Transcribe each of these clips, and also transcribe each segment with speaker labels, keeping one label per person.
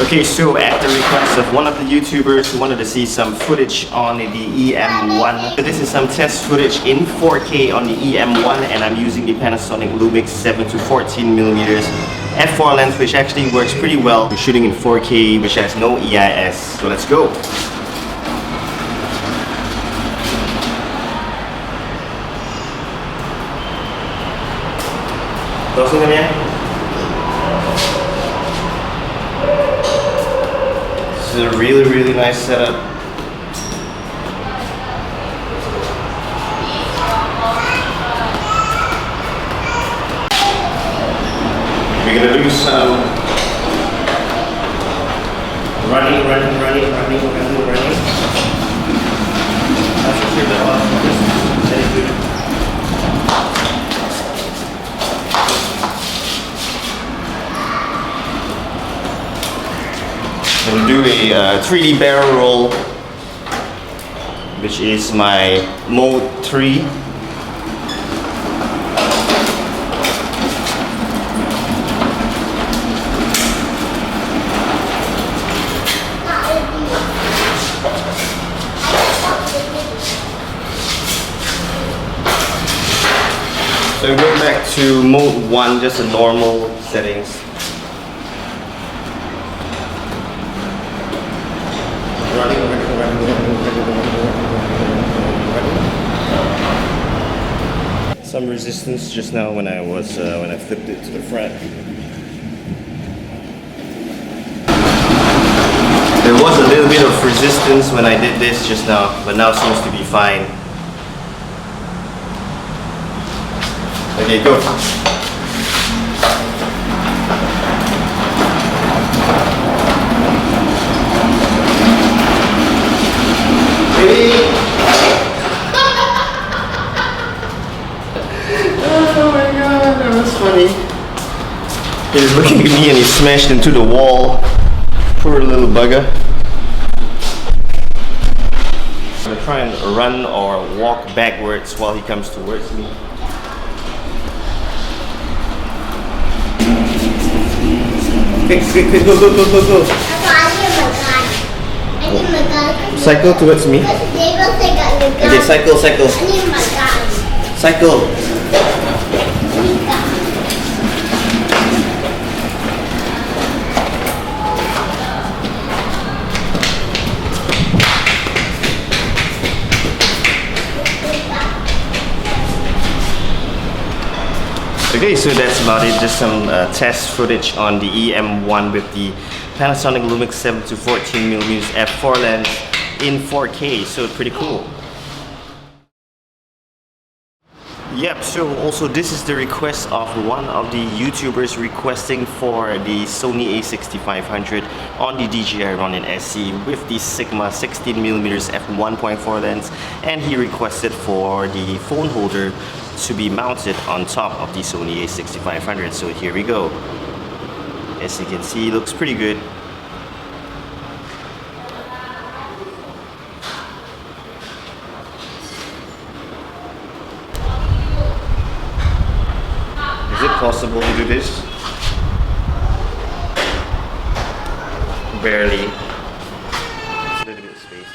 Speaker 1: Okay, so at the request of one of the YouTubers who wanted to see some footage on the EM1, this is some test footage in 4K on the EM1, and I'm using the Panasonic Lumix 7 to 14mm f4 lens, which actually works pretty well. I'm shooting in 4K, which has no EIS, so let's go. Closing them in. This is a really nice setup. We're gonna do some running. Not so sure that was very good. We'll do a 3D barrel roll, which is my mode 3. So go back to mode 1, just the normal settings. Some resistance just now when I flipped it to the front. There was a little bit of resistance when I did this just now, but now seems to be fine. Okay, go. Ready? Oh my god, that was funny. He was looking at me and he smashed into the wall. Poor little bugger. I'm gonna try and run or walk backwards while he comes towards me. Quick, go. Cycle towards me. Okay, cycle. Cycle. Okay, so that's about it. Just some test footage on the EM1 with the Panasonic Lumix 7 to 14mm f4 lens in 4K, so pretty cool. Yep, so also this is the request of one of the YouTubers requesting for the Sony a6500 on the DJI Ronin SE with the Sigma 16mm f1.4 lens, and he requested for the phone holder to be mounted on top of the Sony a6500. So here we go. As you can see, it looks pretty good. Is it possible to do this? Barely. It's a little bit of space.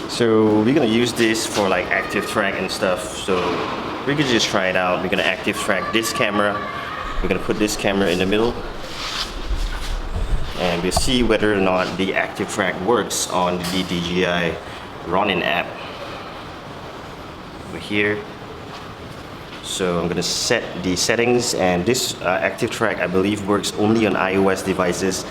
Speaker 1: So we're gonna use this for like active track and stuff. So we could just try it out. We're gonna active track this camera. We're gonna put this camera in the middle, and we'll see whether or not the active track works on the DJI Ronin app. Over here. So I'm gonna set the settings, and this active track I believe works only on iOS devices,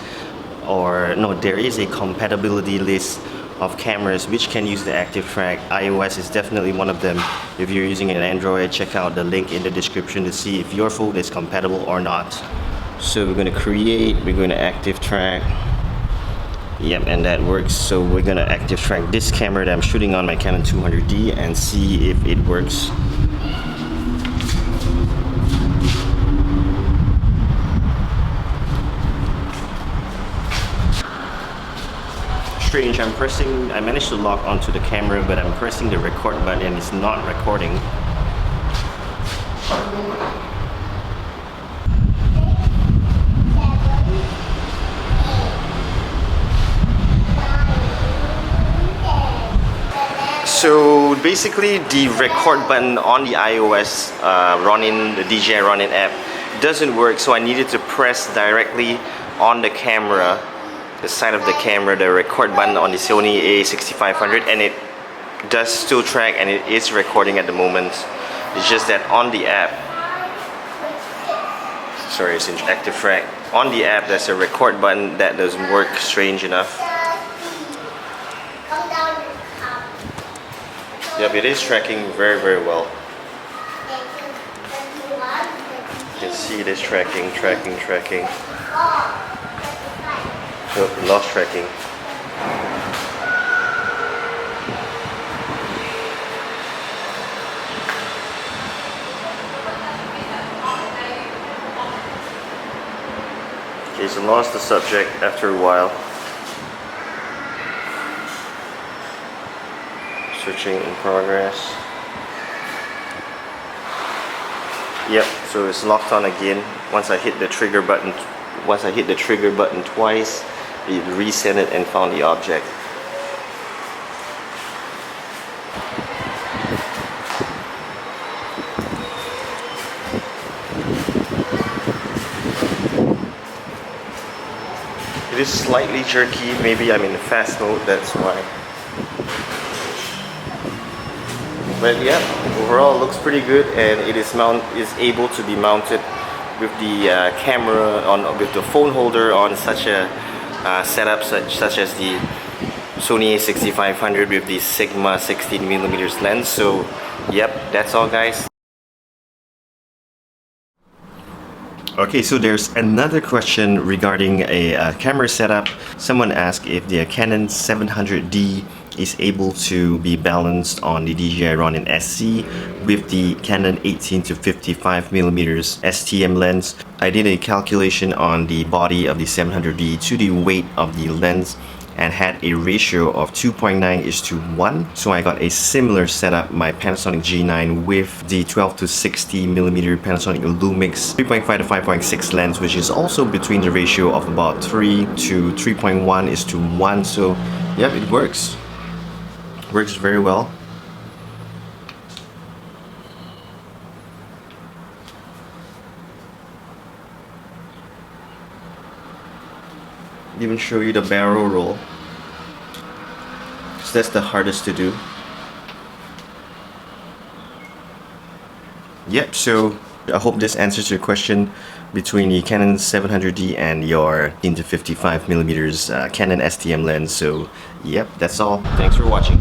Speaker 1: or no, there is a compatibility list of cameras which can use the active track. iOS is definitely one of them. If you're using an Android, check out the link in the description to see if your phone is compatible or not. So we're going to active track. Yep, and that works. So we're going to active track this camera that I'm shooting on, my Canon 200D, and see if it works. strange. I managed to lock onto the camera, but I'm pressing the record button and it's not recording. So basically the record button on the iOS Ronin, the DJI Ronin app doesn't work, so I needed to press directly on the camera, the side of the camera, the record button on the Sony a6500, and it does still track and it is recording at the moment. It's just that on the app, sorry, it's in active track. On the app there's a record button that doesn't work, strange enough. Yep, it is tracking very, very well. You can see it is tracking. Oh, lost tracking. Okay, so lost the subject after a while. Searching in progress. Yep, so it's locked on again. Once I hit the trigger button twice, it reset it and found the object. It is slightly jerky, maybe I'm in fast mode, that's why. But yeah, overall it looks pretty good, and it is able to be mounted with the camera with the phone holder on such a setup such as the Sony a6500 with the Sigma 16mm lens. So yep, that's all guys. Okay, so there's another question regarding a camera setup. Someone asked if the Canon 700D is able to be balanced on the DJI Ronin SC with the Canon 18-55mm STM lens. I did a calculation on the body of the 700D to the weight of the lens and had a ratio of 2.9:1. So I got a similar setup, my Panasonic G9 with the 12-60mm Panasonic Lumix 3.5 to 5.6 lens, which is also between the ratio of about 3 to 3.1:1. So yep, it works. Works very well. Even show you the barrel roll, because that's the hardest to do. Yep, so I hope this answers your question between the Canon 700D and your 18-55mm Canon STM lens. So yep, that's all. Thanks for watching.